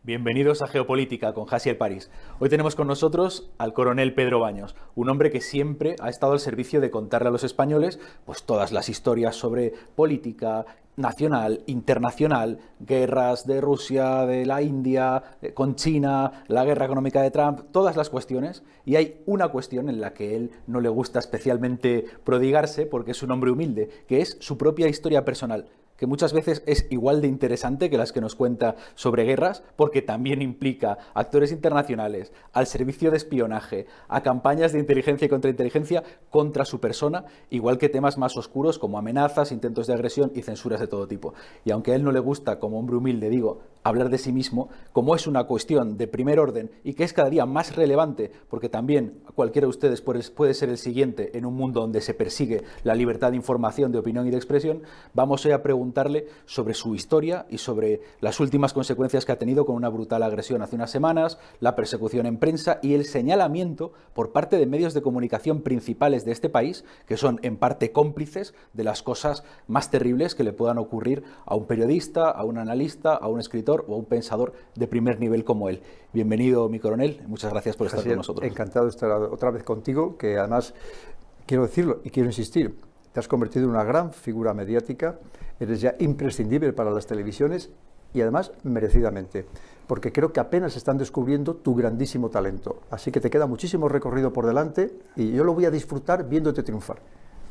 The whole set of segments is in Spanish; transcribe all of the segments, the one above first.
Bienvenidos a Geopolítica con Jassier París. Hoy tenemos con nosotros al coronel Pedro Baños, un hombre que siempre ha estado al servicio de contarle a los españoles pues todas las historias sobre política nacional, internacional, guerras de Rusia, de la India, con China, la guerra económica de Trump, todas las cuestiones. Y hay una cuestión en la que él no le gusta especialmente prodigarse porque es un hombre humilde, que es su propia historia personal, que muchas veces es igual de interesante que las que nos cuenta sobre guerras, porque también implica actores internacionales, al servicio de espionaje, a campañas de inteligencia y contrainteligencia contra su persona, igual que temas más oscuros como amenazas, intentos de agresión y censuras de todo tipo. Y aunque a él no le gusta, como hombre humilde, digo, hablar de sí mismo, como es una cuestión de primer orden y que es cada día más relevante, porque también cualquiera de ustedes puede ser el siguiente en un mundo donde se persigue la libertad de información, de opinión y de expresión, vamos hoy a preguntarle sobre su historia y sobre las últimas consecuencias que ha tenido con una brutal agresión hace unas semanas, la persecución en prensa y el señalamiento por parte de medios de comunicación principales de este país, que son en parte cómplices de las cosas más terribles que le puedan ocurrir a un periodista, a un analista, a un escritor o a un pensador de primer nivel como él. Bienvenido, mi coronel, muchas gracias por estar con nosotros. Encantado de estar otra vez contigo, que además, quiero decirlo y quiero insistir, te has convertido en una gran figura mediática, eres ya imprescindible para las televisiones y además merecidamente, porque creo que apenas están descubriendo tu grandísimo talento. Así que te queda muchísimo recorrido por delante y yo lo voy a disfrutar viéndote triunfar.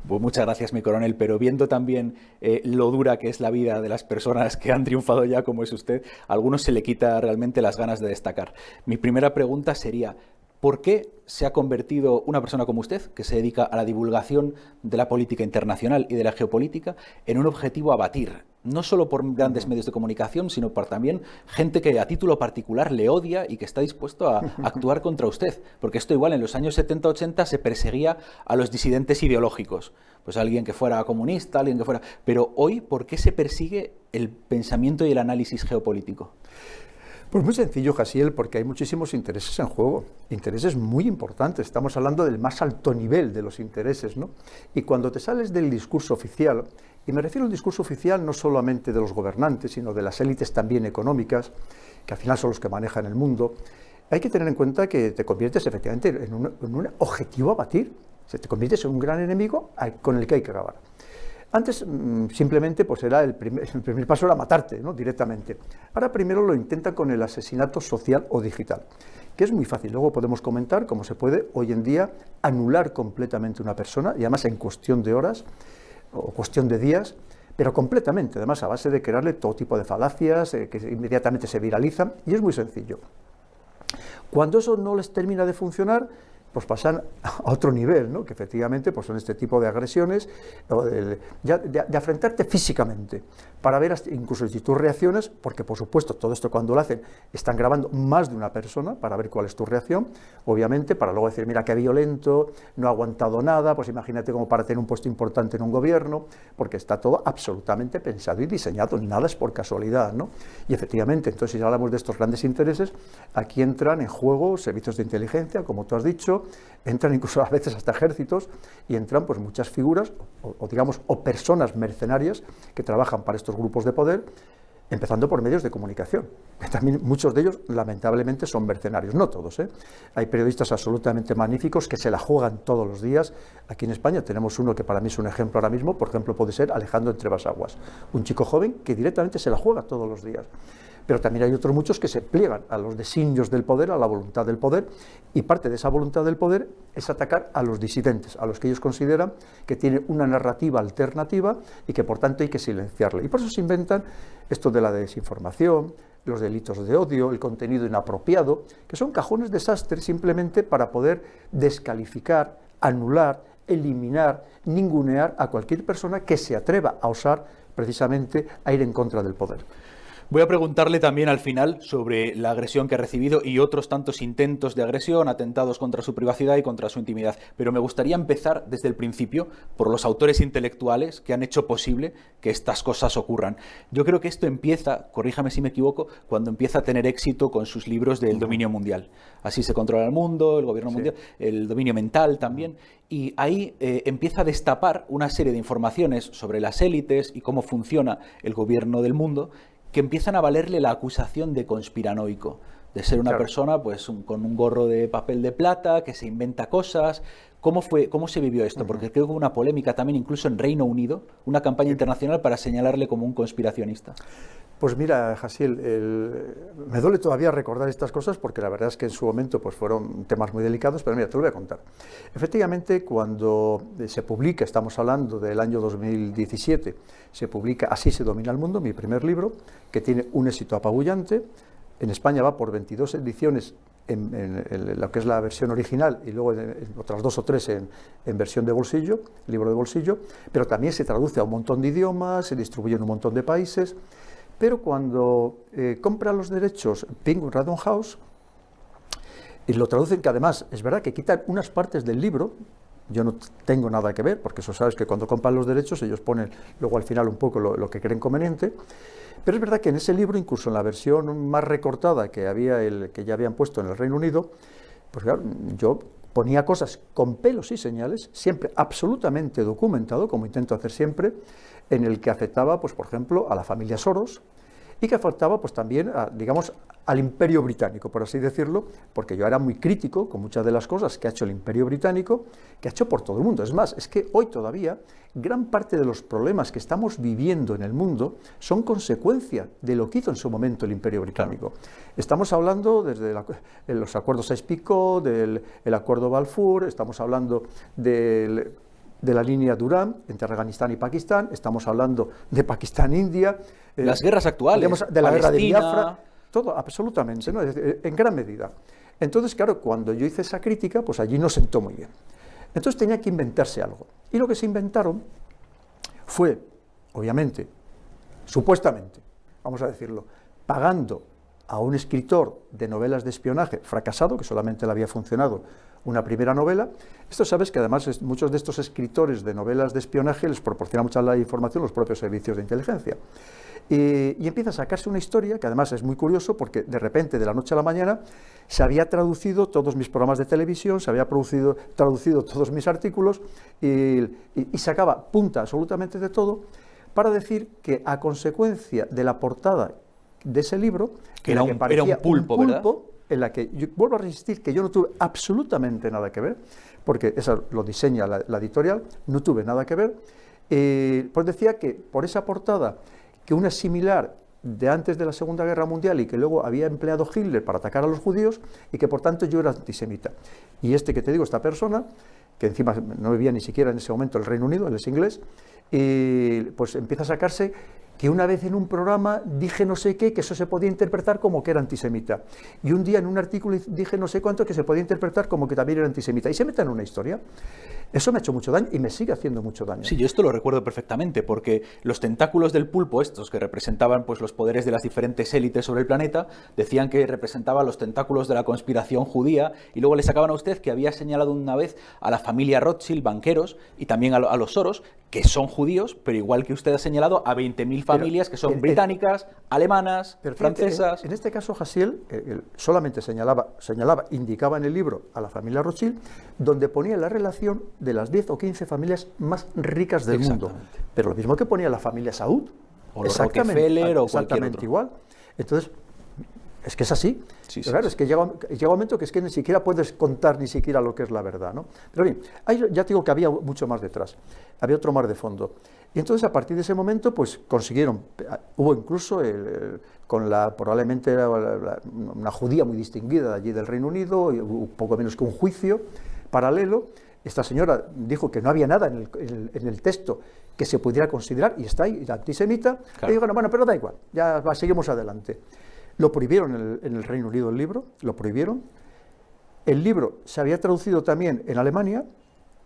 Pues muchas gracias, mi coronel, pero viendo también lo dura que es la vida de las personas que han triunfado ya, como es usted, a algunos se le quita realmente las ganas de destacar. Mi primera pregunta sería: ¿por qué se ha convertido una persona como usted, que se dedica a la divulgación de la política internacional y de la geopolítica, en un objetivo a batir? No solo por grandes medios de comunicación, sino por también gente que a título particular le odia y que está dispuesto a actuar contra usted. Porque esto igual en los años 70-80 se perseguía a los disidentes ideológicos. Pues alguien que fuera comunista, alguien que fuera... Pero hoy, ¿por qué se persigue el pensamiento y el análisis geopolítico? Pues muy sencillo, Jassiel, porque hay muchísimos intereses en juego, intereses muy importantes. Estamos hablando del más alto nivel de los intereses, ¿no? Y cuando te sales del discurso oficial, y me refiero al discurso oficial no solamente de los gobernantes, sino de las élites también económicas, que al final son los que manejan el mundo, hay que tener en cuenta que te conviertes efectivamente en un objetivo a batir. O sea, te conviertes en un gran enemigo con el que hay que acabar. Antes simplemente pues era el primer paso era matarte, ¿no? Directamente. Ahora primero lo intentan con el asesinato social o digital, que es muy fácil. Luego podemos comentar cómo se puede hoy en día anular completamente una persona, y además en cuestión de horas o cuestión de días, pero completamente, además a base de crearle todo tipo de falacias que inmediatamente se viralizan, y es muy sencillo. Cuando eso no les termina de funcionar, pues pasan a otro nivel, ¿no? Que efectivamente pues son este tipo de agresiones, de afrentarte físicamente, para ver incluso si tú reacciones, porque por supuesto todo esto cuando lo hacen están grabando más de una persona para ver cuál es tu reacción, obviamente para luego decir, mira qué violento, no ha aguantado nada, pues imagínate como para tener un puesto importante en un gobierno, porque está todo absolutamente pensado y diseñado, nada es por casualidad, ¿no? Y efectivamente, entonces si hablamos de estos grandes intereses, aquí entran en juego servicios de inteligencia, como tú has dicho, entran incluso a veces hasta ejércitos y entran pues muchas figuras o personas mercenarias que trabajan para estos grupos de poder, empezando por medios de comunicación, que también muchos de ellos lamentablemente son mercenarios, no todos, ¿eh? Hay periodistas absolutamente magníficos que se la juegan todos los días. Aquí en España tenemos uno que para mí es un ejemplo ahora mismo, por ejemplo puede ser Alejandro Entrebasaguas, un chico joven que directamente se la juega todos los días. Pero también hay otros muchos que se pliegan a los designios del poder, a la voluntad del poder, y parte de esa voluntad del poder es atacar a los disidentes, a los que ellos consideran que tienen una narrativa alternativa y que por tanto hay que silenciarle. Y por eso se inventan esto de la desinformación, los delitos de odio, el contenido inapropiado, que son cajones desastres simplemente para poder descalificar, anular, eliminar, ningunear a cualquier persona que se atreva a osar precisamente a ir en contra del poder. Voy a preguntarle también al final sobre la agresión que ha recibido y otros tantos intentos de agresión, atentados contra su privacidad y contra su intimidad. Pero me gustaría empezar desde el principio por los autores intelectuales que han hecho posible que estas cosas ocurran. Yo creo que esto empieza, corríjame si me equivoco, cuando empieza a tener éxito con sus libros del dominio mundial. Así se controla el mundo, el gobierno mundial, el dominio mental también. Y ahí empieza a destapar una serie de informaciones sobre las élites y cómo funciona el gobierno del mundo, que empiezan a valerle la acusación de conspiranoico, de ser una persona pues con un gorro de papel de plata, que se inventa cosas. ¿Cómo se vivió esto? Porque creo que hubo una polémica también incluso en Reino Unido, una campaña internacional para señalarle como un conspiracionista. Pues mira, Jasiel, me duele todavía recordar estas cosas porque la verdad es que en su momento pues, fueron temas muy delicados, pero mira, te lo voy a contar. Efectivamente, cuando se publica, estamos hablando del año 2017, se publica Así se domina el mundo, mi primer libro, que tiene un éxito apabullante. En España va por 22 ediciones en lo que es la versión original y luego en otras 2 o 3 en versión de bolsillo, libro de bolsillo, pero también se traduce a un montón de idiomas, se distribuye en un montón de países. Pero cuando compra los derechos Penguin Random House y lo traducen, que además es verdad que quitan unas partes del libro, yo no tengo nada que ver, porque eso sabes que cuando compran los derechos ellos ponen luego al final un poco lo que creen conveniente, pero es verdad que en ese libro, incluso en la versión más recortada que ya habían puesto en el Reino Unido, pues claro, yo ponía cosas con pelos y señales, siempre absolutamente documentado, como intento hacer siempre, en el que afectaba, pues, por ejemplo, a la familia Soros y que afectaba pues, también, digamos, al Imperio Británico, por así decirlo, porque yo era muy crítico con muchas de las cosas que ha hecho el Imperio Británico, que ha hecho por todo el mundo. Es más, es que hoy todavía gran parte de los problemas que estamos viviendo en el mundo son consecuencia de lo que hizo en su momento el Imperio Británico. Claro. Estamos hablando desde los acuerdos Sykes-Picot, del acuerdo Balfour, estamos hablando de la línea Durand entre Afganistán y Pakistán, estamos hablando de Pakistán-India. Las guerras actuales, de la guerra de Biafra, todo, absolutamente, ¿no? En gran medida. Entonces, claro, cuando yo hice esa crítica, pues allí no sentó muy bien. Entonces tenía que inventarse algo. Y lo que se inventaron fue, obviamente, supuestamente, vamos a decirlo, pagando a un escritor de novelas de espionaje fracasado, que solamente le había funcionado una primera novela. Esto sabes que además muchos de estos escritores de novelas de espionaje les proporciona mucha la información los propios servicios de inteligencia. Y empieza a sacarse una historia que además es muy curioso porque de repente, de la noche a la mañana, se había traducido todos mis programas de televisión, se había traducido todos mis artículos y sacaba punta absolutamente de todo para decir que a consecuencia de la portada de ese libro, que era un pulpo, ¿verdad? En la que, yo vuelvo a resistir, que yo no tuve absolutamente nada que ver, porque eso lo diseña la editorial, no tuve nada que ver, pues decía que por esa portada, que una similar de antes de la Segunda Guerra Mundial y que luego había empleado Hitler para atacar a los judíos y que por tanto yo era antisemita. Y que te digo, esta persona, que encima no vivía ni siquiera en ese momento el Reino Unido, él es inglés, pues empieza a sacarse que una vez en un programa dije no sé qué, que eso se podía interpretar como que era antisemita. Y un día en un artículo dije no sé cuánto, que se podía interpretar como que también era antisemita. Y se mete en una historia. Eso me ha hecho mucho daño y me sigue haciendo mucho daño. Sí, yo esto lo recuerdo perfectamente, porque los tentáculos del pulpo, estos que representaban pues, los poderes de las diferentes élites sobre el planeta, decían que representaban los tentáculos de la conspiración judía, y luego le sacaban a usted que había señalado una vez a la familia Rothschild, banqueros, y también a los Soros, que son judíos, pero igual que usted ha señalado, a 20.000 familias que son británicas, alemanas, francesas. En este caso, Jasiel solamente indicaba en el libro a la familia Rothschild, donde ponía la relación de las 10 o 15 familias más ricas del mundo. Pero lo mismo que ponía la familia Saud. O los Rockefeller o cualquier otro. Igual. Entonces, es que es así. Sí, claro, sí. Es que llega un momento que es que ni siquiera puedes contar ni siquiera lo que es la verdad, ¿no? Pero bien, ya te digo que había mucho más detrás. Había otro mar de fondo. Y entonces, a partir de ese momento, pues consiguieron, hubo incluso, probablemente era una judía muy distinguida de allí del Reino Unido, y hubo poco menos que un juicio paralelo. Esta señora dijo que no había nada en el texto que se pudiera considerar, y está ahí, antisemita, claro. Y digo, bueno, pero da igual, ya seguimos adelante. Lo prohibieron en el Reino Unido el libro, lo prohibieron. El libro se había traducido también en Alemania.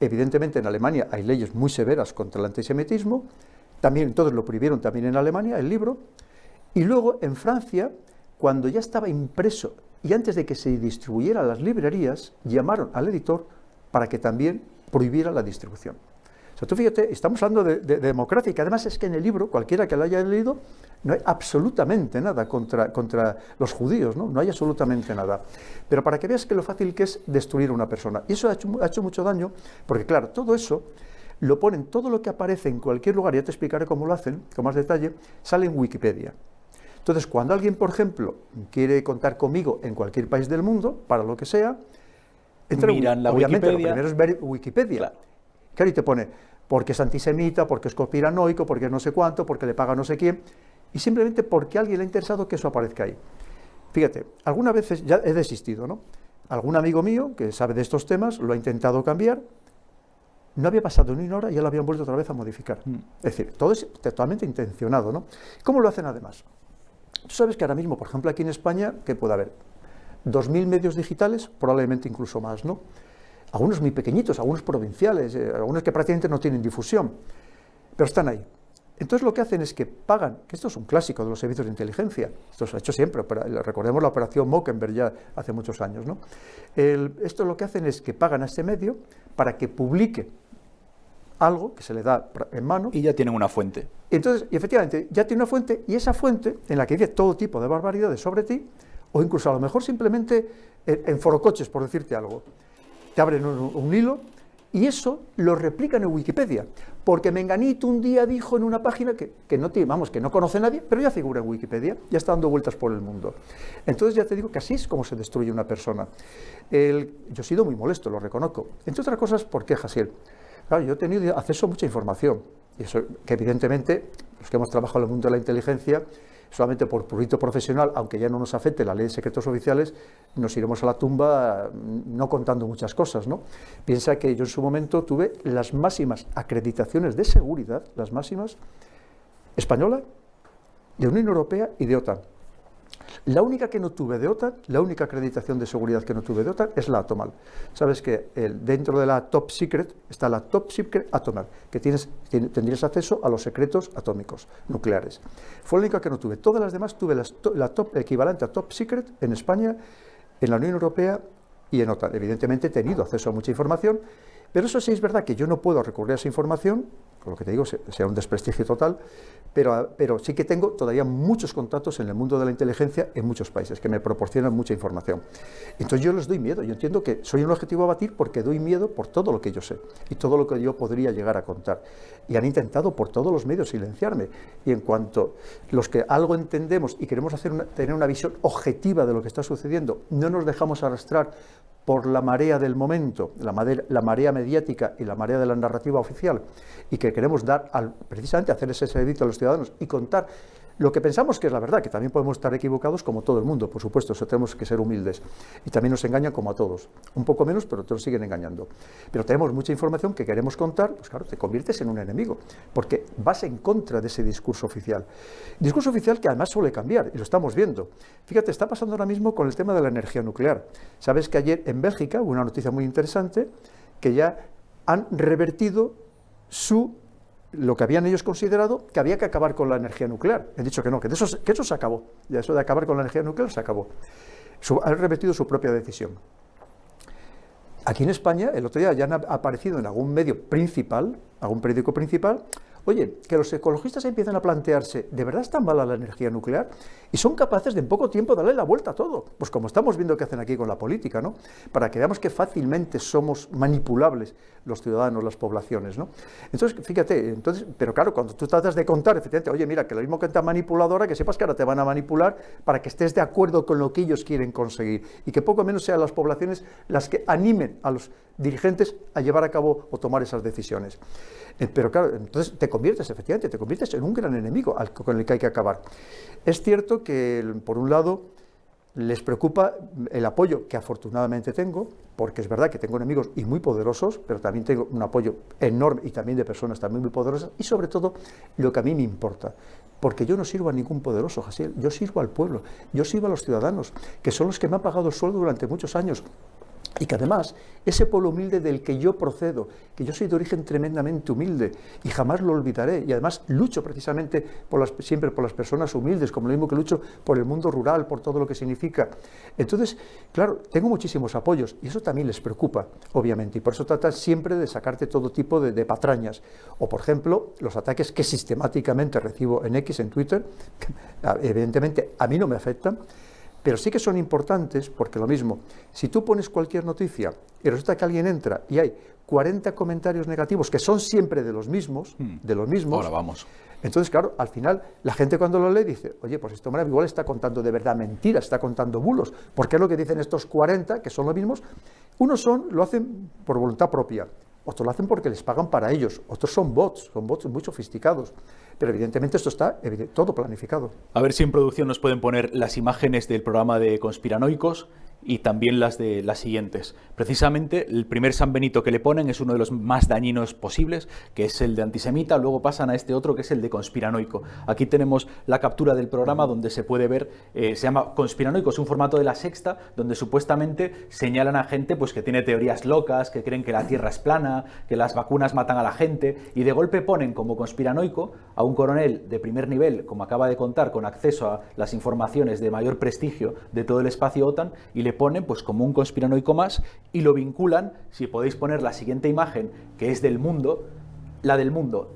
Evidentemente en Alemania hay leyes muy severas contra el antisemitismo. También entonces lo prohibieron también en Alemania, el libro. Y luego en Francia, cuando ya estaba impreso y antes de que se distribuyera a las librerías, llamaron al editor para que también prohibiera la distribución. O sea, tú fíjate, estamos hablando de democracia, y que además es que en el libro, cualquiera que lo haya leído, no hay absolutamente nada contra los judíos, ¿no? No hay absolutamente nada. Pero para que veas que lo fácil que es destruir a una persona. Y eso ha hecho mucho daño, porque claro, todo eso lo ponen, todo lo que aparece en cualquier lugar, ya te explicaré cómo lo hacen, con más detalle, sale en Wikipedia. Entonces, cuando alguien, por ejemplo, quiere contar conmigo en cualquier país del mundo, para lo que sea, miran la obviamente, Wikipedia. lo primero es ver Wikipedia. Claro. Claro, y te pone, porque es antisemita, porque es conspiranoico, porque no sé cuánto, porque le paga no sé quién, y simplemente porque a alguien le ha interesado que eso aparezca ahí. Fíjate, algunas veces ya he desistido, ¿no? Algún amigo mío que sabe de estos temas lo ha intentado cambiar, no había pasado ni una hora y ya lo habían vuelto otra vez a modificar. Es decir, todo es totalmente intencionado, ¿no? ¿Cómo lo hacen además? Tú sabes que ahora mismo, por ejemplo, aquí en España, ¿qué puede haber? 2.000 medios digitales, probablemente incluso más, ¿no? Algunos muy pequeñitos, algunos provinciales, algunos que prácticamente no tienen difusión, pero están ahí. Entonces lo que hacen es que pagan, que esto es un clásico de los servicios de inteligencia, esto se ha hecho siempre, recordemos la operación Mockenberg ya hace muchos años, ¿no? Esto lo que hacen es que pagan a este medio para que publique algo que se le da en mano. Y ya tienen una fuente. Entonces, y efectivamente, ya tiene una fuente, y esa fuente en la que dice todo tipo de barbaridades sobre ti, o incluso a lo mejor simplemente en forocoches, por decirte algo, te abren un hilo, y eso lo replican en Wikipedia, porque Menganito un día dijo en una página que no conoce nadie, pero ya figura en Wikipedia, ya está dando vueltas por el mundo. Entonces ya te digo que así es como se destruye una persona. Yo he sido muy molesto, lo reconozco. Entre otras cosas, ¿por qué, Jasiel? Claro, yo he tenido acceso a mucha información, y eso que evidentemente los que hemos trabajado en el mundo de la inteligencia, solamente por purito profesional, aunque ya no nos afecte la ley de secretos oficiales, nos iremos a la tumba no contando muchas cosas, ¿no? Piensa que yo en su momento tuve las máximas acreditaciones de seguridad, las máximas, española, de Unión Europea y de OTAN. La única que no tuve de OTAN, la única acreditación de seguridad que no tuve de OTAN es la Atomal. Sabes que dentro de la Top Secret está la Top Secret Atomal, que tendrías acceso a los secretos atómicos nucleares. Fue la única que no tuve. Todas las demás tuve la top equivalente a Top Secret en España, en la Unión Europea y en OTAN. Evidentemente he tenido acceso a mucha información, pero eso sí es verdad que yo no puedo recurrir a esa información, con lo que te digo, sea un desprestigio total, pero sí que tengo todavía muchos contactos en el mundo de la inteligencia en muchos países que me proporcionan mucha información. Entonces yo les doy miedo, yo entiendo que soy un objetivo a batir porque doy miedo por todo lo que yo sé y todo lo que yo podría llegar a contar. Y han intentado por todos los medios silenciarme. Y en cuanto los que algo entendemos y queremos tener una visión objetiva de lo que está sucediendo, no nos dejamos arrastrar por la marea del momento, la marea mediática y la marea de la narrativa oficial, y que queremos precisamente hacer ese servicio a los ciudadanos y contar lo que pensamos que es la verdad, que también podemos estar equivocados como todo el mundo, por supuesto, eso tenemos que ser humildes, y también nos engañan como a todos, un poco menos, pero te lo siguen engañando. Pero tenemos mucha información que queremos contar, pues claro, te conviertes en un enemigo, porque vas en contra de ese discurso oficial que además suele cambiar, y lo estamos viendo. Fíjate, está pasando ahora mismo con el tema de la energía nuclear. Sabes que ayer en Bélgica hubo una noticia muy interesante, que ya han revertido lo que habían ellos considerado que había que acabar con la energía nuclear. Han dicho que no, que eso se acabó. Ya eso de acabar con la energía nuclear se acabó. Han revertido su propia decisión. Aquí en España, el otro día ya han aparecido en algún medio principal, algún periódico principal, oye, que los ecologistas empiezan a plantearse, ¿de verdad es tan mala la energía nuclear? Y son capaces de en poco tiempo darle la vuelta a todo. Pues como estamos viendo que hacen aquí con la política, ¿no? Para que veamos que fácilmente somos manipulables los ciudadanos, las poblaciones, ¿no? Entonces, fíjate, pero claro, cuando tú tratas de contar, efectivamente, oye, mira, que lo mismo que te han manipulado ahora, que sepas que ahora te van a manipular para que estés de acuerdo con lo que ellos quieren conseguir y que poco menos sean las poblaciones las que animen a los dirigentes a llevar a cabo o tomar esas decisiones. Pero claro, entonces te conviertes en un gran enemigo con el que hay que acabar. Es cierto que, por un lado, les preocupa el apoyo que afortunadamente tengo, porque es verdad que tengo enemigos y muy poderosos, pero también tengo un apoyo enorme y también de personas también muy poderosas, y sobre todo lo que a mí me importa, porque yo no sirvo a ningún poderoso, Jasiel, yo sirvo al pueblo, yo sirvo a los ciudadanos, que son los que me han pagado el sueldo durante muchos años. Y que además, ese pueblo humilde del que yo procedo, que yo soy de origen tremendamente humilde y jamás lo olvidaré, y además lucho precisamente siempre por las personas humildes, como lo mismo que lucho por el mundo rural, por todo lo que significa. Entonces, claro, tengo muchísimos apoyos y eso también les preocupa, obviamente, y por eso tratan siempre de sacarte todo tipo de patrañas. O, por ejemplo, los ataques que sistemáticamente recibo en X, en Twitter, que evidentemente a mí no me afectan, pero sí que son importantes porque lo mismo, si tú pones cualquier noticia y resulta que alguien entra y hay 40 comentarios negativos, que son siempre de los mismos, Ahora vamos. Entonces, claro, al final, la gente cuando lo lee dice, oye, pues este hombre igual está contando de verdad mentiras, está contando bulos, porque es lo que dicen estos 40, que son los mismos. Unos lo hacen por voluntad propia, otros lo hacen porque les pagan para ellos, otros son bots muy sofisticados, pero evidentemente esto está todo planificado. A ver si en producción nos pueden poner las imágenes del programa de conspiranoicos y también las de las siguientes. Precisamente el primer San Benito que le ponen es uno de los más dañinos posibles, que es el de antisemita, luego pasan a este otro que es el de conspiranoico. Aquí tenemos la captura del programa donde se puede ver, se llama Conspiranoico, es un formato de La Sexta, donde supuestamente señalan a gente pues, que tiene teorías locas, que creen que la Tierra es plana, que las vacunas matan a la gente, y de golpe ponen como conspiranoico a un coronel de primer nivel, como acaba de contar, con acceso a las informaciones de mayor prestigio de todo el espacio OTAN, y le ponen pues como un conspiranoico más y lo vinculan, si podéis poner la siguiente imagen, que es del Mundo, la del Mundo,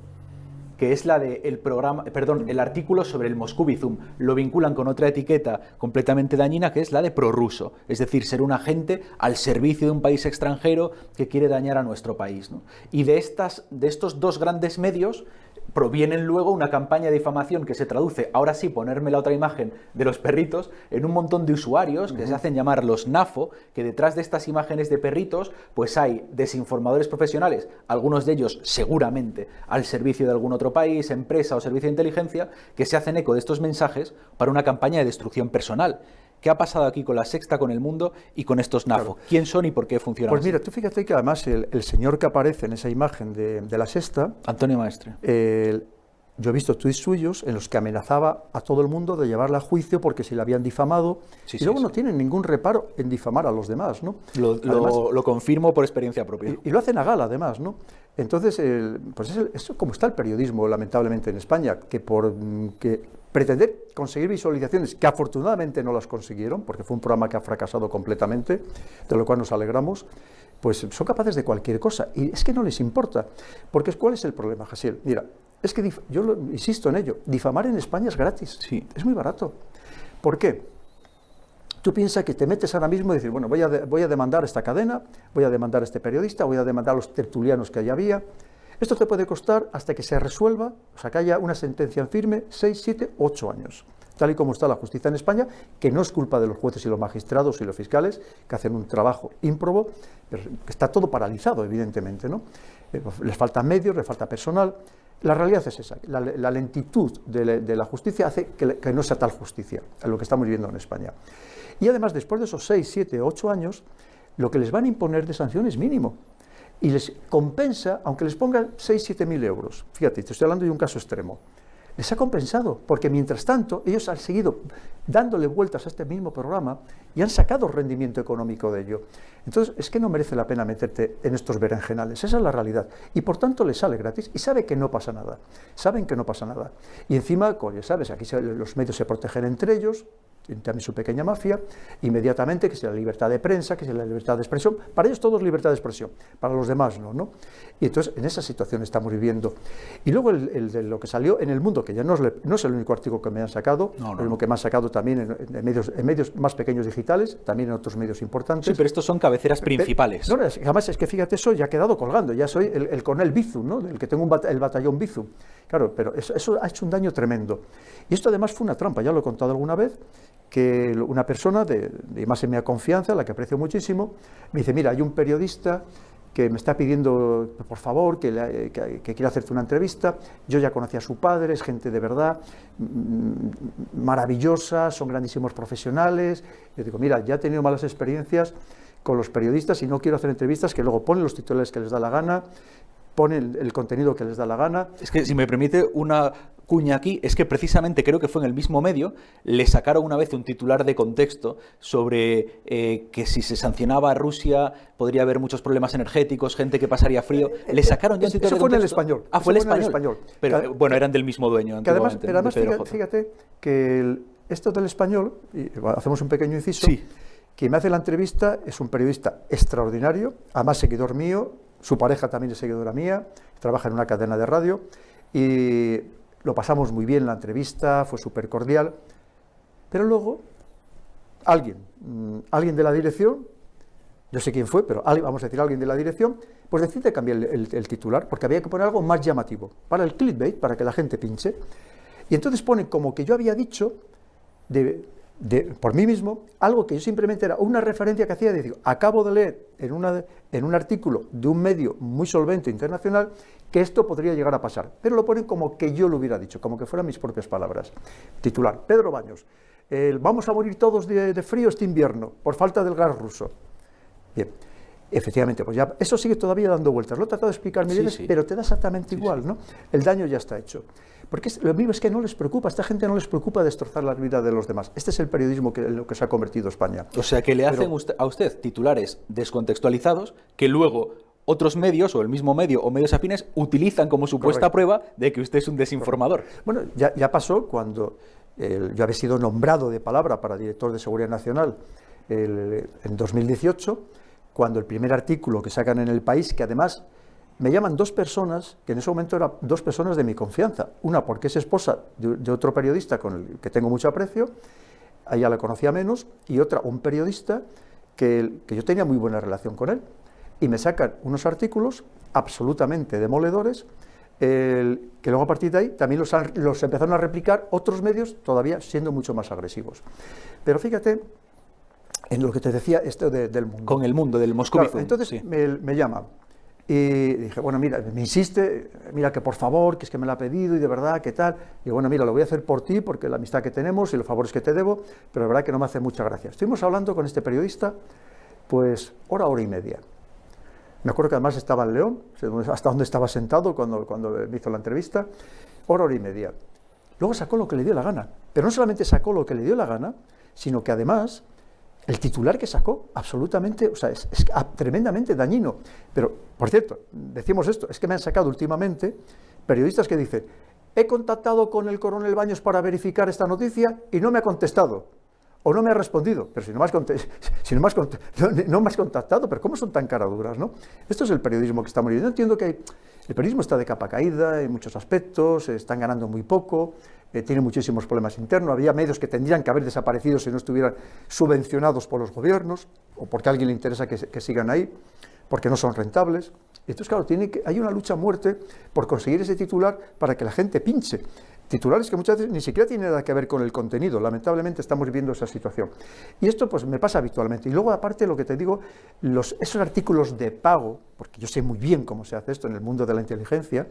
que es la del programa, perdón, el artículo sobre el Moscú Bizum, lo vinculan con otra etiqueta completamente dañina, que es la de prorruso, es decir, ser un agente al servicio de un país extranjero que quiere dañar a nuestro país, ¿no? Y de estos dos grandes medios provienen luego una campaña de difamación que se traduce, ahora sí, ponerme la otra imagen de los perritos, en un montón de usuarios que se hacen llamar los NAFO, que detrás de estas imágenes de perritos pues hay desinformadores profesionales, algunos de ellos seguramente al servicio de algún otro país, empresa o servicio de inteligencia, que se hacen eco de estos mensajes para una campaña de destrucción personal. ¿Qué ha pasado aquí con La Sexta, con El Mundo y con estos NAFO? Claro. ¿Quién son y por qué funcionan Pues así? mira, tú fíjate que además el señor que aparece en esa imagen de La Sexta... Antonio Maestre. Yo he visto tuits suyos en los que amenazaba a todo el mundo de llevarla a juicio porque se le habían difamado. Sí, y luego no tienen ningún reparo en difamar a los demás, ¿no? Lo confirmo por experiencia propia. Y lo hacen a gala, además, ¿no? Entonces, pues es como está el periodismo, lamentablemente, en España, que pretender conseguir visualizaciones, que afortunadamente no las consiguieron, porque fue un programa que ha fracasado completamente, de lo cual nos alegramos, pues son capaces de cualquier cosa. Y es que no les importa. Porque ¿cuál es el problema, Jasiel? Mira, es que yo insisto en ello, difamar en España es gratis, sí. Es muy barato. ¿Por qué? Tú piensas que te metes ahora mismo y dices, bueno, voy a demandar esta cadena, voy a demandar a este periodista, voy a demandar a los tertulianos que allá había. Esto te puede costar hasta que se resuelva, o sea, que haya una sentencia en firme, 6, 7, 8 años. Tal y como está la justicia en España, que no es culpa de los jueces y los magistrados y los fiscales, que hacen un trabajo ímprobo, pero está todo paralizado, evidentemente, ¿no? Les faltan medios, les falta personal. La realidad es esa, la lentitud de la justicia hace que no sea tal justicia, a lo que estamos viviendo en España. Y además, después de esos 6, 7, 8 años, lo que les van a imponer de sanción es mínimo. Y les compensa, aunque les pongan 6, 7 mil euros. Fíjate, te estoy hablando de un caso extremo. Les ha compensado, porque mientras tanto ellos han seguido dándole vueltas a este mismo programa y han sacado rendimiento económico de ello. Entonces, es que no merece la pena meterte en estos berenjenales, esa es la realidad. Y por tanto les sale gratis y sabe que no pasa nada, saben que no pasa nada. Y encima, como ya sabes, aquí los medios se protegen entre ellos, también su pequeña mafia, inmediatamente, que sea la libertad de prensa, que sea la libertad de expresión. Para ellos todo es libertad de expresión, para los demás no, ¿no? Y entonces en esa situación estamos viviendo. Y luego el de lo que salió en El Mundo, que ya no es el único artículo que me han sacado, lo mismo que me han sacado también en medios más pequeños digitales, también en otros medios importantes. Sí, pero estos son cabeceras principales. No, además es que fíjate, eso ya ha quedado colgando, ya soy el coronel Bizum, ¿no? El que tengo el batallón Bizum. Claro, pero eso ha hecho un daño tremendo. Y esto además fue una trampa, ya lo he contado alguna vez, que una persona de más en mi confianza, la que aprecio muchísimo, me dice, mira, hay un periodista que me está pidiendo, por favor, que quiera hacerte una entrevista. Yo ya conocí a su padre, es gente de verdad, maravillosa, son grandísimos profesionales. Yo digo, mira, ya he tenido malas experiencias con los periodistas y no quiero hacer entrevistas que luego ponen los titulares que les da la gana, ponen el contenido que les da la gana. Es que, si me permite una cuña aquí, es que precisamente creo que fue en el mismo medio, le sacaron una vez un titular de contexto sobre que si se sancionaba a Rusia podría haber muchos problemas energéticos, gente que pasaría frío. Le sacaron ya un titular de contexto. Eso fue en El Español. Ah, fue el español. Pero bueno, eran del mismo dueño. Pero además fíjate que esto del Español, y hacemos un pequeño inciso, sí. Quien me hace la entrevista es un periodista extraordinario, además seguidor mío, su pareja también es seguidora mía, trabaja en una cadena de radio, y lo pasamos muy bien la entrevista, fue súper cordial, pero luego alguien de la dirección no sé quién fue, pero vamos a decir alguien de la dirección, pues decide cambiar el titular, porque había que poner algo más llamativo, para el clickbait, para que la gente pinche. Y entonces pone como que yo había dicho, por mí mismo, algo que yo simplemente era una referencia que hacía, digo, acabo de leer en un artículo de un medio muy solvente internacional que esto podría llegar a pasar, pero lo ponen como que yo lo hubiera dicho, como que fueran mis propias palabras. Titular, Pedro Baños, vamos a morir todos de frío este invierno por falta del gas ruso. Bien, efectivamente, pues ya eso sigue todavía dando vueltas. Lo he tratado de explicar mil veces, pero te da exactamente igual, ¿no? El daño ya está hecho. Porque lo mismo es que no les preocupa, a esta gente no les preocupa destrozar la vida de los demás. Este es el periodismo en lo que se ha convertido España. O sea, que le hacen a usted titulares descontextualizados que luego otros medios, o el mismo medio, o medios afines, utilizan como supuesta prueba de que usted es un desinformador. Bueno, ya pasó cuando yo había sido nombrado de palabra para director de Seguridad Nacional en 2018, cuando el primer artículo que sacan en El País, que además me llaman dos personas, que en ese momento eran dos personas de mi confianza, una porque es esposa de otro periodista con el que tengo mucho aprecio, a ella la conocía menos, y otra, un periodista que yo tenía muy buena relación con él, y me sacan unos artículos absolutamente demoledores, que luego a partir de ahí también los empezaron a replicar otros medios todavía siendo mucho más agresivos. Pero fíjate en lo que te decía esto del mundo. Con el mundo, del Moscovizum. Claro, entonces sí. me llama y dije, bueno, mira, me insiste, mira que por favor, que es que me lo ha pedido y de verdad, ¿qué tal? Y bueno, mira, lo voy a hacer por ti, porque la amistad que tenemos y los favores que te debo, pero la verdad que no me hace mucha gracia. Estuvimos hablando con este periodista, pues, hora y media. Me acuerdo que además estaba en León, hasta donde estaba sentado cuando me hizo la entrevista, hora y media. Luego sacó lo que le dio la gana, pero no solamente sacó lo que le dio la gana, sino que además el titular que sacó, absolutamente, o sea, es tremendamente dañino. Pero, por cierto, decimos esto, es que me han sacado últimamente periodistas que dicen, he contactado con el coronel Baños para verificar esta noticia y no me ha contestado, o no me ha respondido, pero si no me has contactado, pero ¿cómo son tan caraduras, no? Esto es el periodismo que está muriendo. Yo entiendo que el periodismo está de capa caída en muchos aspectos, están ganando muy poco, tiene muchísimos problemas internos, había medios que tendrían que haber desaparecido si no estuvieran subvencionados por los gobiernos, o porque a alguien le interesa que sigan ahí, porque no son rentables. Entonces, claro, hay una lucha a muerte por conseguir ese titular para que la gente pinche. Titulares que muchas veces ni siquiera tienen nada que ver con el contenido. Lamentablemente estamos viviendo esa situación. Y esto pues me pasa habitualmente. Y luego, aparte, lo que te digo, esos artículos de pago, porque yo sé muy bien cómo se hace esto en el mundo de la inteligencia,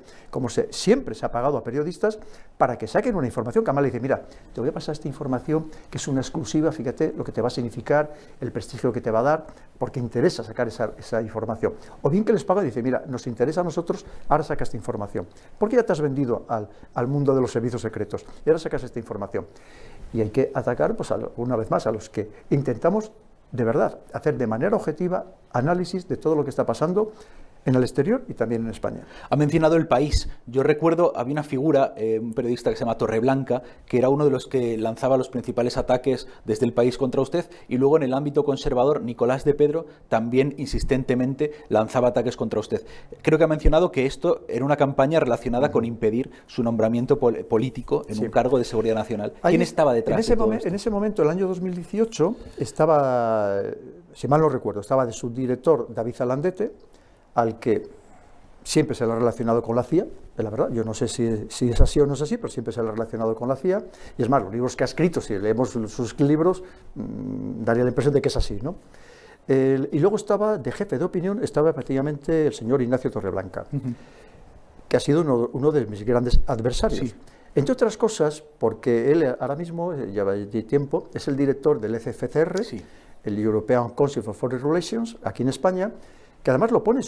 siempre se ha pagado a periodistas para que saquen una información que además le dice, mira, te voy a pasar esta información que es una exclusiva, fíjate lo que te va a significar, el prestigio que te va a dar, porque interesa sacar esa información. O bien que les paga y dice, mira, nos interesa a nosotros, ahora saca esta información. Porque ya te has vendido al mundo de los servicios secretos y ahora sacas esta información. Y hay que atacar, pues, una vez más, a los que intentamos de verdad hacer de manera objetiva análisis de todo lo que está pasando en el exterior y también en España. Ha mencionado El País. Yo recuerdo, había una figura, un periodista que se llama Torreblanca, que era uno de los que lanzaba los principales ataques desde El País contra usted, y luego en el ámbito conservador, Nicolás de Pedro también insistentemente lanzaba ataques contra usted. Creo que ha mencionado que esto era una campaña relacionada con impedir su nombramiento político en un cargo de seguridad nacional. ¿Quién estaba detrás de todo esto? En ese momento, el año 2018, estaba, si mal no recuerdo, estaba de subdirector David Zalandete, al que siempre se le ha relacionado con la CIA, la verdad, yo no sé si es así o no es así, pero siempre se le ha relacionado con la CIA, y es más, los libros que ha escrito, si leemos sus libros, daría la impresión de que es así, ¿no? Y luego estaba, de jefe de opinión, estaba prácticamente el señor Ignacio Torreblanca, que ha sido uno de mis grandes adversarios. Sí. Entre otras cosas, porque él ahora mismo, lleva tiempo, es el director del ECFCR, sí, el European Council for Foreign Relations, aquí en España, que además lo pone,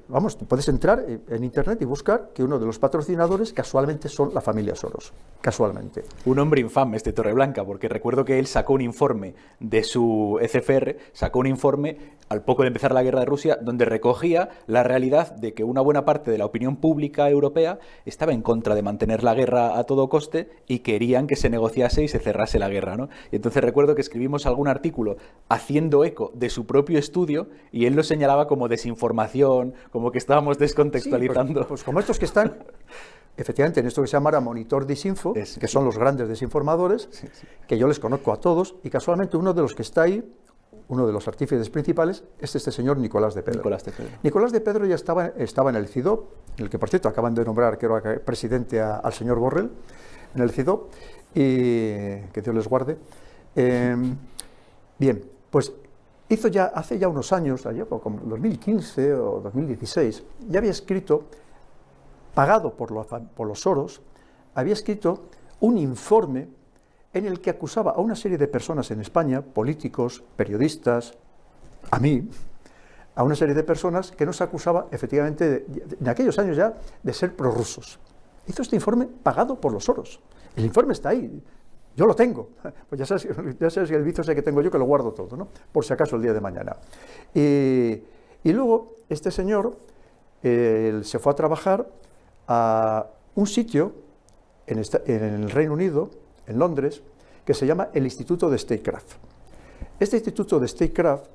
vamos, puedes entrar en internet y buscar que uno de los patrocinadores casualmente son la familia Soros, casualmente. Un hombre infame este Torreblanca, porque recuerdo que él sacó un informe de su ECFR, sacó un informe al poco de empezar la guerra de Rusia, donde recogía la realidad de que una buena parte de la opinión pública europea estaba en contra de mantener la guerra a todo coste y querían que se negociase y se cerrase la guerra, ¿no? Y entonces recuerdo que escribimos algún artículo haciendo eco de su propio estudio y él lo señalaba como desinformación, como que estábamos descontextualizando. Sí, pues como estos que están, efectivamente, en esto que se llama Monitor Disinfo, que son los grandes desinformadores, que yo les conozco a todos, y casualmente uno de los que está ahí, uno de los artífices principales, es este señor Nicolás de Pedro. Nicolás de Pedro Ya estaba en el CIDOB, en el que, por cierto, acaban de nombrar, creo, presidente al señor Borrell, en el CIDOB, y que Dios les guarde. Bien, pues hace ya unos años, allá como 2015 o 2016, ya había escrito, pagado por los Soros, había escrito un informe en el que acusaba a una serie de personas en España, políticos, periodistas, a mí, a una serie de personas que nos acusaba efectivamente, en aquellos años ya, de ser prorrusos. Hizo este informe pagado por los Soros. El informe está ahí, yo lo tengo. Pues ya sabes el vicio ese que tengo yo, que lo guardo todo, ¿no? Por si acaso el día de mañana. Y luego este señor se fue a trabajar a un sitio en el Reino Unido, en Londres, que se llama el Instituto de Statecraft. Este Instituto de Statecraft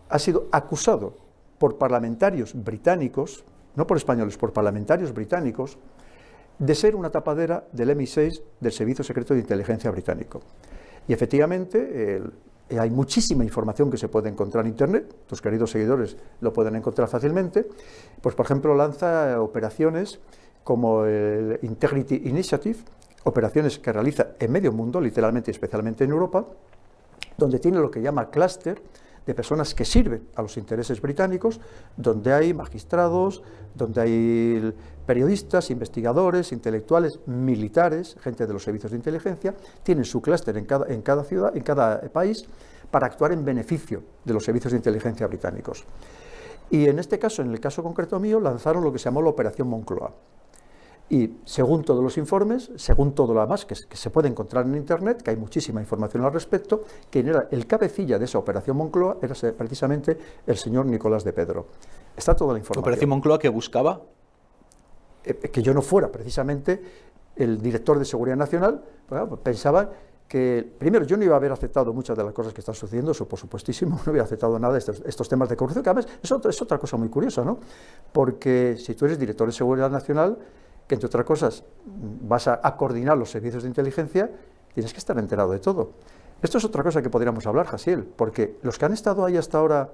ha sido acusado por parlamentarios británicos, no por españoles, por parlamentarios británicos, de ser una tapadera del MI6 del Servicio Secreto de Inteligencia británico. Y efectivamente hay muchísima información que se puede encontrar en Internet, tus queridos seguidores lo pueden encontrar fácilmente. Pues, por ejemplo, lanza operaciones como el Integrity Initiative, operaciones que realiza en medio mundo, literalmente y especialmente en Europa, donde tiene lo que llama clúster de personas que sirven a los intereses británicos, donde hay magistrados, donde hay periodistas, investigadores, intelectuales, militares, gente de los servicios de inteligencia, tienen su clúster en cada ciudad, en cada país, para actuar en beneficio de los servicios de inteligencia británicos. Y en este caso, en el caso concreto mío, lanzaron lo que se llamó la Operación Moncloa. Y según todos los informes, según todo lo demás que se puede encontrar en Internet, que hay muchísima información al respecto, quien era el cabecilla de esa Operación Moncloa era precisamente el señor Nicolás de Pedro. Está toda la información. ¿Operación Moncloa que buscaba? Que yo no fuera precisamente el director de Seguridad Nacional. Bueno, pues pensaban que, primero, yo no iba a haber aceptado muchas de las cosas que están sucediendo, eso por supuestísimo, no hubiera aceptado nada de estos temas de corrupción, que además es otra cosa muy curiosa, ¿no? Porque si tú eres director de Seguridad Nacional, que entre otras cosas vas a coordinar los servicios de inteligencia, tienes que estar enterado de todo. Esto es otra cosa que podríamos hablar, Jasiel, porque los que han estado ahí hasta ahora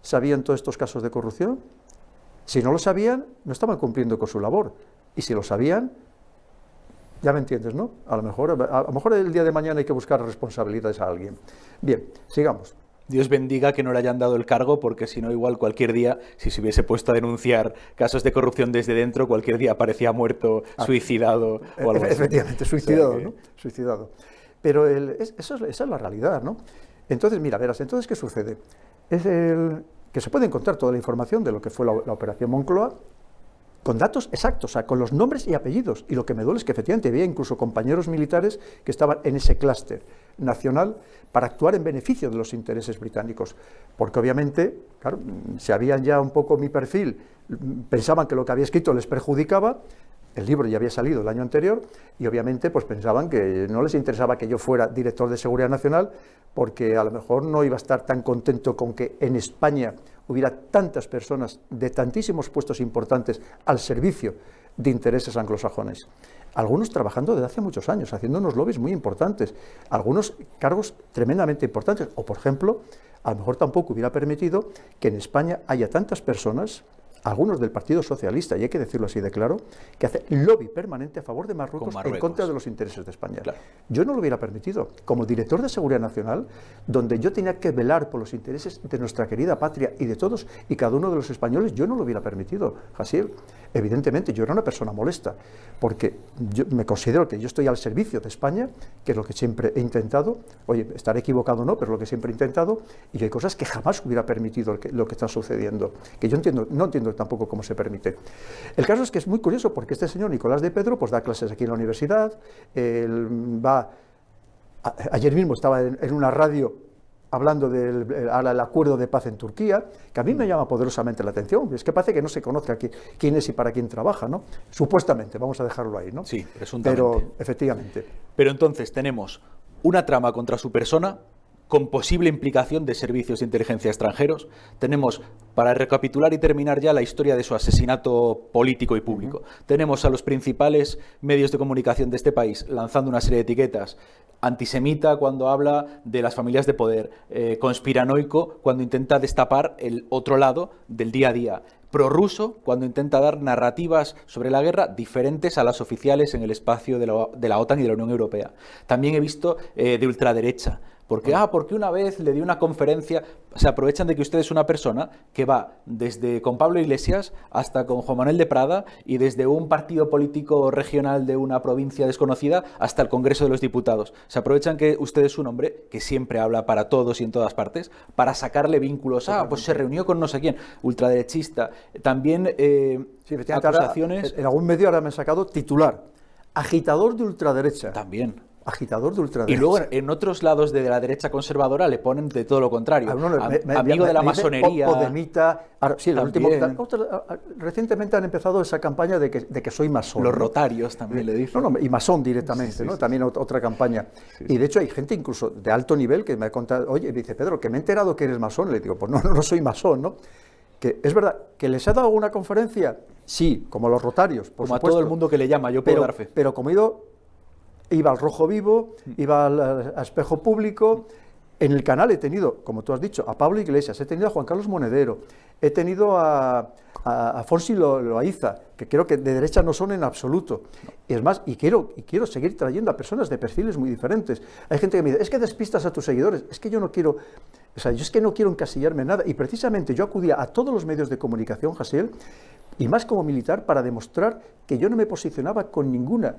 sabían todos estos casos de corrupción. Si no lo sabían, no estaban cumpliendo con su labor. Y si lo sabían, ya me entiendes, ¿no? A lo mejor el día de mañana hay que buscar responsabilidades a alguien. Bien, sigamos. Dios bendiga que no le hayan dado el cargo, porque si no, igual cualquier día, si se hubiese puesto a denunciar casos de corrupción desde dentro, cualquier día aparecía muerto, suicidado o algo así. Efectivamente, suicidado, o sea, ¿no? Suicidado. Pero esa es la realidad, ¿no? Entonces, mira, verás, entonces, ¿qué sucede? Que se puede encontrar toda la información de lo que fue la Operación Moncloa, con datos exactos, o sea, con los nombres y apellidos. Y lo que me duele es que efectivamente había incluso compañeros militares que estaban en ese clúster nacional para actuar en beneficio de los intereses británicos. Porque obviamente, claro, se habían ya un poco mi perfil, pensaban que lo que había escrito les perjudicaba, el libro ya había salido el año anterior, y obviamente pues pensaban que no les interesaba que yo fuera director de Seguridad Nacional, porque a lo mejor no iba a estar tan contento con que en España hubiera tantas personas de tantísimos puestos importantes al servicio de intereses anglosajones. Algunos trabajando desde hace muchos años, haciendo unos lobbies muy importantes, algunos cargos tremendamente importantes, o por ejemplo, a lo mejor tampoco hubiera permitido que en España haya tantas personas, algunos del Partido Socialista, y hay que decirlo así de claro, que hace lobby permanente a favor de Marruecos en contra de los intereses de España. Claro. Yo no lo hubiera permitido. Como director de Seguridad Nacional, donde yo tenía que velar por los intereses de nuestra querida patria y de todos y cada uno de los españoles, yo no lo hubiera permitido, Jasiel. Evidentemente, yo era una persona molesta, porque yo me considero que yo estoy al servicio de España, que es lo que siempre he intentado. Oye, estaré equivocado o no, pero es lo que siempre he intentado, y hay cosas que jamás hubiera permitido lo que está sucediendo, que yo no entiendo tampoco cómo se permite. El caso es que es muy curioso, porque este señor Nicolás de Pedro pues da clases aquí en la universidad, ayer mismo estaba en una radio hablando del acuerdo de paz en Turquía, que a mí me llama poderosamente la atención. Es que parece que no se conoce aquí quién es y para quién trabaja, ¿no? Supuestamente, vamos a dejarlo ahí, ¿no? Sí, presuntamente. Pero, efectivamente. Pero entonces tenemos una trama contra su persona, con posible implicación de servicios de inteligencia extranjeros. Tenemos, para recapitular y terminar ya, la historia de su asesinato político y público. Tenemos a los principales medios de comunicación de este país lanzando una serie de etiquetas antisemita cuando habla de las familias de poder, conspiranoico cuando intenta destapar el otro lado del día a día, prorruso cuando intenta dar narrativas sobre la guerra diferentes a las oficiales en el espacio de la OTAN y de la Unión Europea. También he visto de ultraderecha. Porque una vez le dio una conferencia, se aprovechan de que usted es una persona que va desde con Pablo Iglesias hasta con Juan Manuel de Prada y desde un partido político regional de una provincia desconocida hasta el Congreso de los Diputados. Se aprovechan que usted es un hombre que siempre habla para todos y en todas partes para sacarle vínculos. Pues se reunió con no sé quién, ultraderechista. También sí, acusaciones. Ahora, en algún medio ahora me han sacado titular, agitador de ultraderecha. También. Agitador de ultraderecha. Y luego en otros lados de la derecha conservadora le ponen de todo lo contrario. Amigo de la masonería. Podemita. Ahora, sí, recientemente han empezado esa campaña de que soy masón. Los rotarios también le dicen. Y masón directamente, ¿no? También otra campaña. Y de hecho hay gente incluso de alto nivel que me ha contado, oye, me dice, Pedro, que me he enterado que eres masón. Le digo, pues no soy masón, ¿no? Que es verdad, que les ha dado una conferencia, sí, como los rotarios, por como supuesto. A todo el mundo que le llama, yo puedo dar fe. Pero como iba al Rojo Vivo, iba a Espejo Público. En el canal he tenido, como tú has dicho, a Pablo Iglesias, he tenido a Juan Carlos Monedero, he tenido a Fonsi Loaiza, que creo que de derecha no son en absoluto. Y es más, y quiero seguir trayendo a personas de perfiles muy diferentes. Hay gente que me dice, es que despistas a tus seguidores, es que yo no quiero, yo es que no quiero encasillarme en nada. Y precisamente yo acudía a todos los medios de comunicación, Jasiel, y más como militar, para demostrar que yo no me posicionaba con ninguna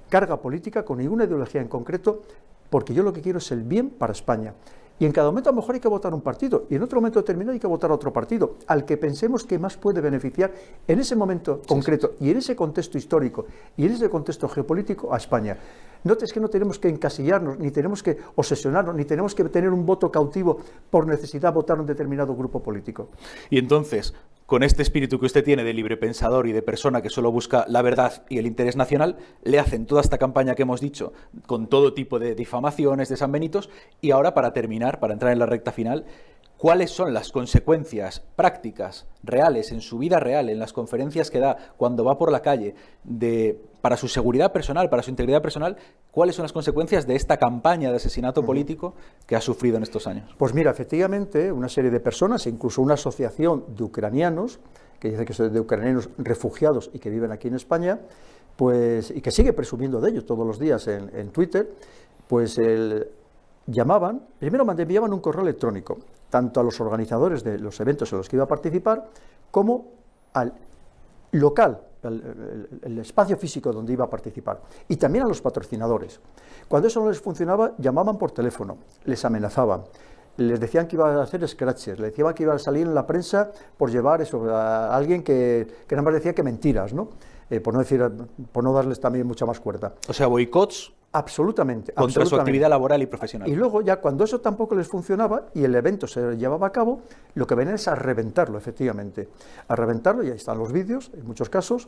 carga política, con ninguna ideología en concreto, porque yo lo que quiero es el bien para España. Y en cada momento a lo mejor hay que votar un partido, y en otro momento determinado hay que votar a otro partido, al que pensemos que más puede beneficiar en ese momento concreto, y en ese contexto histórico, y en ese contexto geopolítico a España. Es que no tenemos que encasillarnos, ni tenemos que obsesionarnos, ni tenemos que tener un voto cautivo por necesidad de votar a un determinado grupo político. Y entonces, con este espíritu que usted tiene de libre pensador y de persona que solo busca la verdad y el interés nacional, le hacen toda esta campaña que hemos dicho, con todo tipo de difamaciones, de sanbenitos, y ahora para terminar, para entrar en la recta final, ¿cuáles son las consecuencias prácticas, reales, en su vida real, en las conferencias que da, cuando va por la calle, para su seguridad personal, para su integridad personal? ¿Cuáles son las consecuencias de esta campaña de asesinato político que ha sufrido en estos años? Pues mira, efectivamente, una serie de personas, incluso una asociación de ucranianos, que dice que son de ucranianos refugiados y que viven aquí en España, pues, y que sigue presumiendo de ello todos los días en Twitter, pues primero me enviaban un correo electrónico, tanto a los organizadores de los eventos en los que iba a participar, como al local, el espacio físico donde iba a participar, y también a los patrocinadores. Cuando eso no les funcionaba, llamaban por teléfono, les amenazaban, les decían que iba a hacer scratches, les decían que iba a salir en la prensa por llevar eso a alguien que nada más decía que mentiras, ¿no? Por no darles también mucha más cuerda. O sea, boicots. Absolutamente. Contra su actividad laboral y profesional. Y luego ya cuando eso tampoco les funcionaba y el evento se llevaba a cabo, lo que venían es a reventarlo, efectivamente. A reventarlo, y ahí están los vídeos, en muchos casos,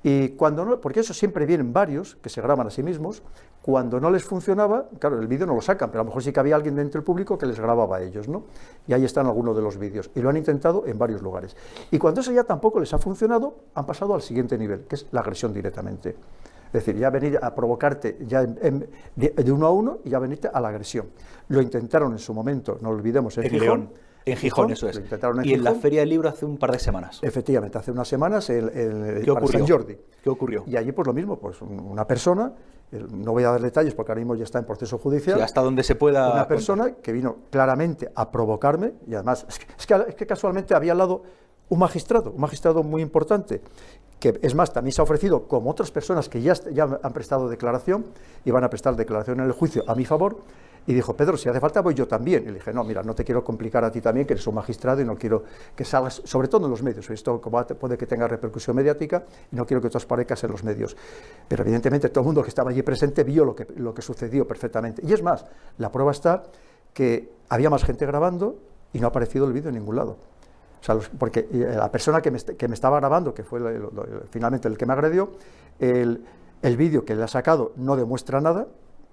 y cuando no, porque eso siempre vienen varios que se graban a sí mismos, cuando no les funcionaba, claro, el vídeo no lo sacan, pero a lo mejor sí que había alguien dentro del público que les grababa a ellos, ¿no? Y ahí están algunos de los vídeos, y lo han intentado en varios lugares. Y cuando eso ya tampoco les ha funcionado, han pasado al siguiente nivel, que es la agresión directamente. Es decir, ya venir a provocarte ya de uno a uno y ya venirte a la agresión. Lo intentaron en su momento, no lo olvidemos, en Gijón. León. En Gijón, eso es. Y en la Feria del Libro hace un par de semanas. Efectivamente, hace unas semanas para San Jordi. ¿Qué ocurrió? Y allí pues lo mismo, pues una persona, no voy a dar detalles porque ahora mismo ya está en proceso judicial. Sí, hasta donde se pueda. Una persona que vino claramente a provocarme, y además es que casualmente había al lado un magistrado muy importante, que es más, también se ha ofrecido, como otras personas que ya han prestado declaración, y van a prestar declaración en el juicio a mi favor, y dijo, Pedro, si hace falta voy yo también. Y le dije, no, mira, no te quiero complicar a ti también, que eres un magistrado y no quiero que salgas, sobre todo en los medios, esto puede que tenga repercusión mediática, y no quiero que tú aparezcas en los medios. Pero evidentemente todo el mundo que estaba allí presente vio lo que sucedió perfectamente. Y es más, la prueba está que había más gente grabando y no ha aparecido el vídeo en ningún lado. O sea, porque la persona que me estaba grabando, que fue finalmente el que me agredió, el vídeo que le ha sacado no demuestra nada,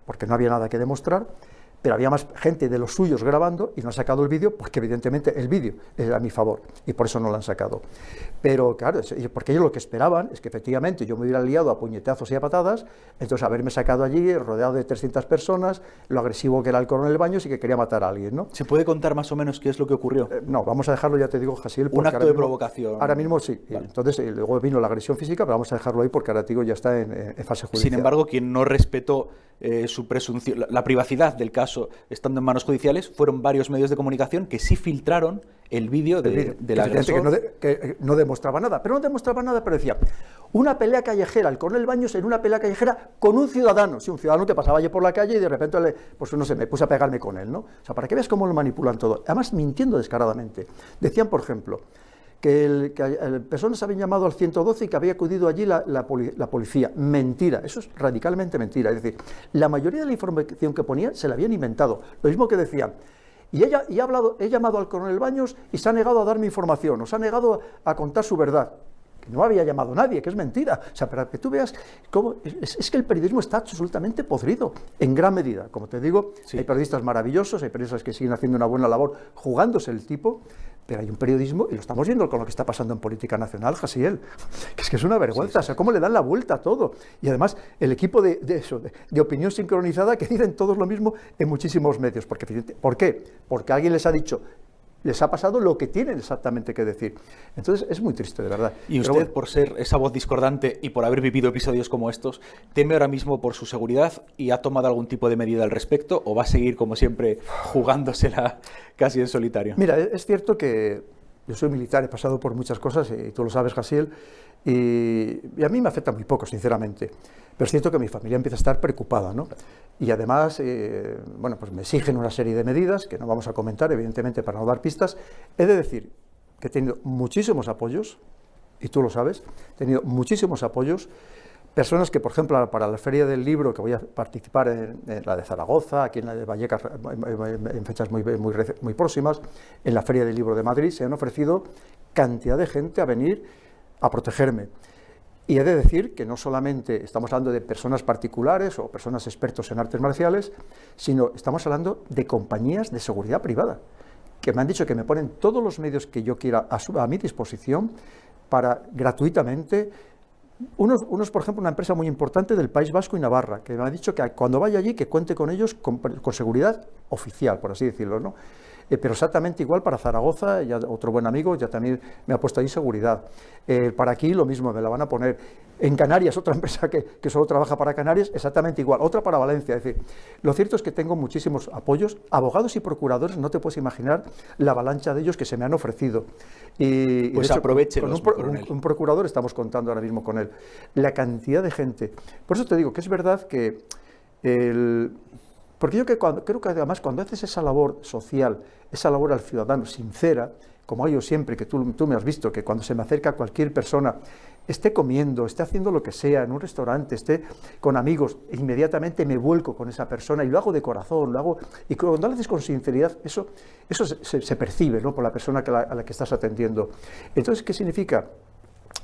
porque no había nada que demostrar, pero había más gente de los suyos grabando y no han sacado el vídeo porque evidentemente el vídeo es a mi favor y por eso no lo han sacado. Pero claro, porque ellos lo que esperaban es que efectivamente yo me hubiera liado a puñetazos y a patadas, entonces haberme sacado allí rodeado de 300 personas, lo agresivo que era el coronel Baños y que quería matar a alguien, ¿no? ¿Se puede contar más o menos qué es lo que ocurrió? No, vamos a dejarlo, ya te digo, Jasiel. Un acto de provocación. Ahora mismo sí. Vale. Entonces luego vino la agresión física, pero vamos a dejarlo ahí porque ahora te digo ya está en fase judicial. Sin embargo, quien no respetó su presunción, la privacidad del caso estando en manos judiciales, fueron varios medios de comunicación que sí filtraron el vídeo del agresor. Que no demostraba nada, pero decía, una pelea callejera, el coronel Baños en una pelea callejera con un ciudadano, sí, un ciudadano que pasaba allí por la calle y de repente, pues no sé, me puse a pegarme con él, ¿no? O sea, para que veas cómo lo manipulan todo, además mintiendo descaradamente. Decían, por ejemplo, que personas habían llamado al 112 y que había acudido allí la policía. Mentira, eso es radicalmente mentira. Es decir, la mayoría de la información que ponían se la habían inventado. Lo mismo que decían, he llamado al coronel Baños y se ha negado a darme información, o se ha negado a contar su verdad. Que no había llamado nadie, que es mentira. O sea, para que tú veas cómo es que el periodismo está absolutamente podrido, en gran medida. Como te digo, sí. Hay periodistas maravillosos, hay periodistas que siguen haciendo una buena labor, jugándose el tipo, pero hay un periodismo, y lo estamos viendo con lo que está pasando en política nacional, Jasiel, que es una vergüenza, sí. O sea, cómo le dan la vuelta a todo. Y además, el equipo de opinión sincronizada, que dicen todos lo mismo en muchísimos medios. ¿Por qué? Porque alguien les ha dicho, les ha pasado lo que tienen exactamente que decir. Entonces, es muy triste, de verdad. Y usted, bueno, por ser esa voz discordante y por haber vivido episodios como estos, ¿teme ahora mismo por su seguridad y ha tomado algún tipo de medida al respecto o va a seguir, como siempre, jugándosela casi en solitario? Mira, es cierto que yo soy militar, he pasado por muchas cosas, y tú lo sabes, Jasiel, y a mí me afecta muy poco, sinceramente. Pero es cierto que mi familia empieza a estar preocupada, ¿no? Y además, bueno, pues me exigen una serie de medidas que no vamos a comentar, evidentemente, para no dar pistas. He de decir que he tenido muchísimos apoyos, y tú lo sabes, he tenido muchísimos apoyos, personas que, por ejemplo, para la Feria del Libro, que voy a participar en la de Zaragoza, aquí en la de Vallecas, en fechas muy próximas, en la Feria del Libro de Madrid, se han ofrecido cantidad de gente a venir a protegerme. Y he de decir que no solamente estamos hablando de personas particulares o personas expertos en artes marciales, sino estamos hablando de compañías de seguridad privada, que me han dicho que me ponen todos los medios que yo quiera a mi disposición para gratuitamente. Unos, por ejemplo, una empresa muy importante del País Vasco y Navarra, que me ha dicho que cuando vaya allí que cuente con ellos con seguridad oficial, por así decirlo, ¿no? Pero exactamente igual para Zaragoza, ya otro buen amigo ya también me ha puesto ahí seguridad. Para aquí lo mismo, me la van a poner. En Canarias, otra empresa que solo trabaja para Canarias, exactamente igual, otra para Valencia. Es decir, lo cierto es que tengo muchísimos apoyos, abogados y procuradores, no te puedes imaginar la avalancha de ellos que se me han ofrecido. Y pues aprovéchelos. Con un procurador estamos contando ahora mismo con él. La cantidad de gente. Por eso te digo que es verdad que porque yo creo que además cuando haces esa labor social, esa labor al ciudadano sincera, como hago yo siempre, que tú me has visto, que cuando se me acerca cualquier persona, esté comiendo, esté haciendo lo que sea, en un restaurante, esté con amigos, inmediatamente me vuelco con esa persona y lo hago de corazón, lo hago, y cuando lo haces con sinceridad, eso se percibe, ¿no?, por la persona a la que estás atendiendo. Entonces, ¿qué significa?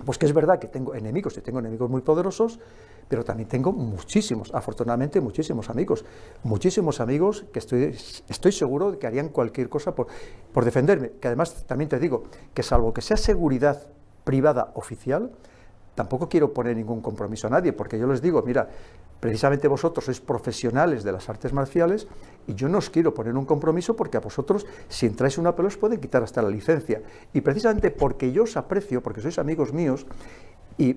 Pues que es verdad que tengo enemigos, y tengo enemigos muy poderosos, pero también tengo muchísimos, afortunadamente muchísimos amigos que estoy seguro de que harían cualquier cosa por defenderme, que además también te digo que salvo que sea seguridad privada oficial, tampoco quiero poner ningún compromiso a nadie, porque yo les digo, mira, precisamente vosotros sois profesionales de las artes marciales y yo no os quiero poner un compromiso porque a vosotros, si entráis una pelea, os pueden quitar hasta la licencia. Y precisamente porque yo os aprecio, porque sois amigos míos y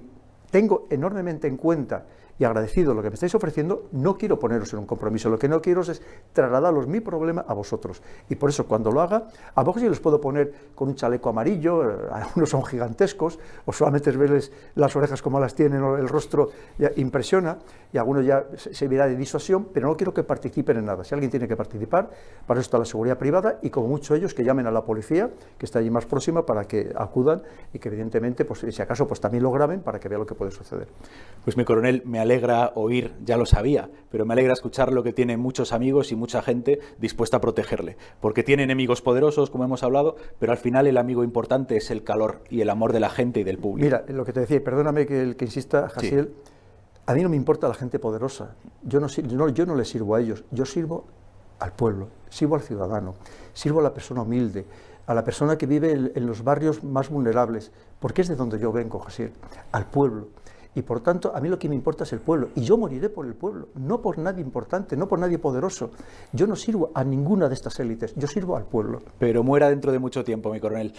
tengo enormemente en cuenta y agradecido lo que me estáis ofreciendo, no quiero poneros en un compromiso. Lo que no quiero es trasladaros mi problema a vosotros. Y por eso, cuando lo haga, a lo mejor sí los puedo poner con un chaleco amarillo, algunos son gigantescos, o solamente verles las orejas como las tienen, o el rostro ya impresiona, y algunos ya se verá de disuasión, pero no quiero que participen en nada. Si alguien tiene que participar, para eso está la seguridad privada, y como mucho ellos, que llamen a la policía, que está allí más próxima, para que acudan, y que evidentemente, pues, si acaso, pues también lo graben, para que vea lo que puede suceder. Pues mi coronel, me alegra oír, ya lo sabía, pero me alegra escuchar lo que tiene muchos amigos y mucha gente dispuesta a protegerle, porque tiene enemigos poderosos, como hemos hablado, pero al final el amigo importante es el calor y el amor de la gente y del público. Mira, lo que te decía, perdóname que insista, Jasiel, sí. A mí no me importa la gente poderosa, yo no le sirvo a ellos, yo sirvo al pueblo, sirvo al ciudadano, sirvo a la persona humilde, a la persona que vive en los barrios más vulnerables, porque es de donde yo vengo, Jasiel, al pueblo. Y por tanto, a mí lo que me importa es el pueblo, y yo moriré por el pueblo, no por nadie importante, no por nadie poderoso. Yo no sirvo a ninguna de estas élites, yo sirvo al pueblo. Pero muera dentro de mucho tiempo, mi coronel.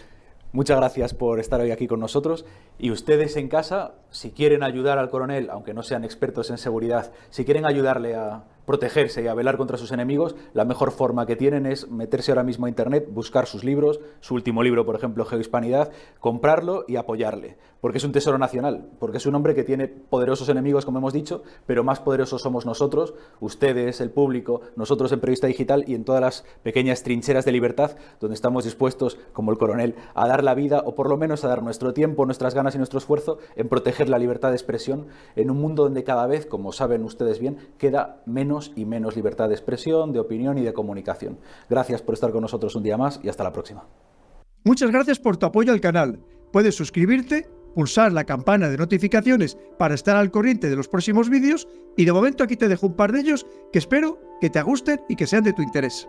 Muchas gracias por estar hoy aquí con nosotros. Y ustedes en casa, si quieren ayudar al coronel, aunque no sean expertos en seguridad, si quieren ayudarle a protegerse y a velar contra sus enemigos, la mejor forma que tienen es meterse ahora mismo a internet, buscar sus libros, su último libro, por ejemplo, Geohispanidad, comprarlo y apoyarle, porque es un tesoro nacional, porque es un hombre que tiene poderosos enemigos, como hemos dicho, pero más poderosos somos nosotros, ustedes, el público, nosotros en Periodista Digital y en todas las pequeñas trincheras de libertad, donde estamos dispuestos, como el coronel, a dar la vida, o por lo menos a dar nuestro tiempo, nuestras ganas y nuestro esfuerzo en proteger la libertad de expresión en un mundo donde cada vez, como saben ustedes bien, queda menos y menos libertad de expresión, de opinión y de comunicación. Gracias por estar con nosotros un día más y hasta la próxima. Muchas gracias por tu apoyo al canal. Puedes suscribirte, pulsar la campana de notificaciones para estar al corriente de los próximos vídeos y de momento aquí te dejo un par de ellos que espero que te gusten y que sean de tu interés.